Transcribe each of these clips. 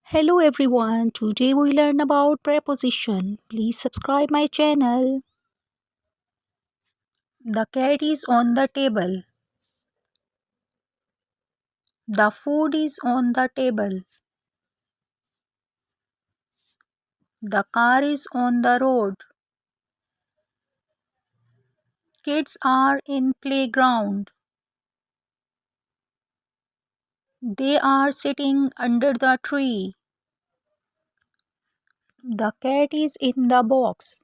Hello everyone, today we learn about preposition. Please subscribe my channel. The cat is on the table. The food is on the table. The car is on the road. Kids are in playground. They are sitting under the tree. The cat is in the box.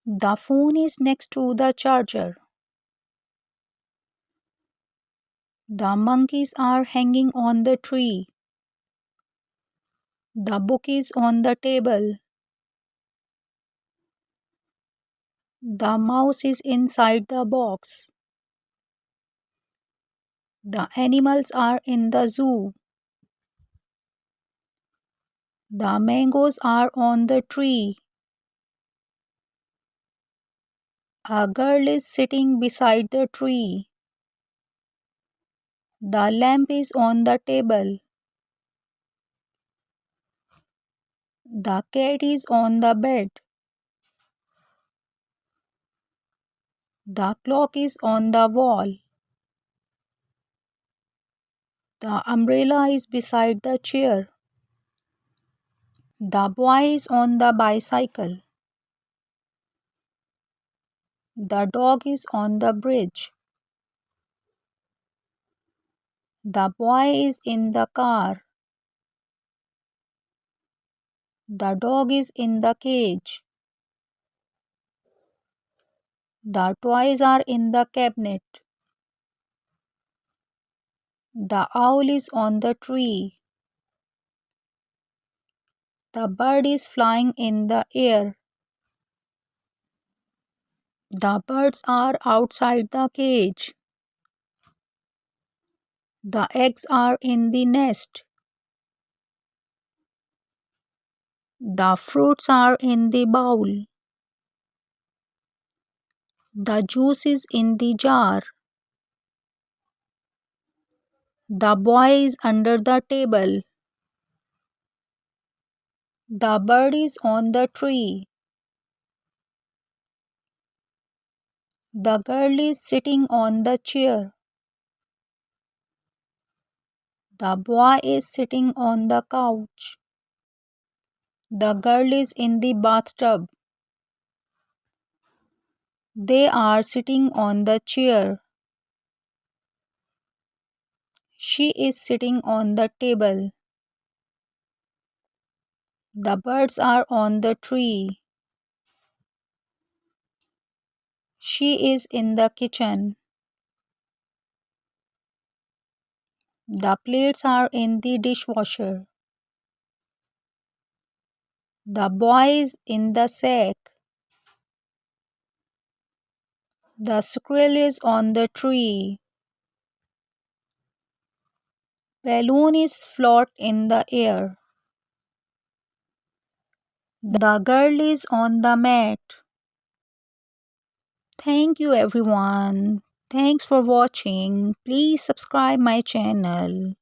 The phone is next to the charger. The monkeys are hanging on the tree. The book is on the table. The mouse is inside the box. The animals are in the zoo. The mangoes are on the tree. A girl is sitting beside the tree. The lamp is on the table. The cat is on the bed. The clock is on the wall. The umbrella is beside the chair. The boy is on the bicycle. The dog is on the bridge. The boy is in the car. The dog is in the cage. The toys are in the cabinet. The owl is on the tree. The bird is flying in the air. The birds are outside the cage. The eggs are in the nest. The fruits are in the bowl. The juice is in the jar. The boy is under the table. The bird is on the tree. The girl is sitting on the chair. The boy is sitting on the couch. The girl is in the bathtub. They are sitting on the chair. She is sitting on the table. The birds are on the tree. She is in the kitchen. The plates are in the dishwasher. The boy is in the sack. The squirrel is on the tree. Balloon is float in the air. The girl is on the mat. Thank you everyone. Thanks for watching. Please subscribe my channel.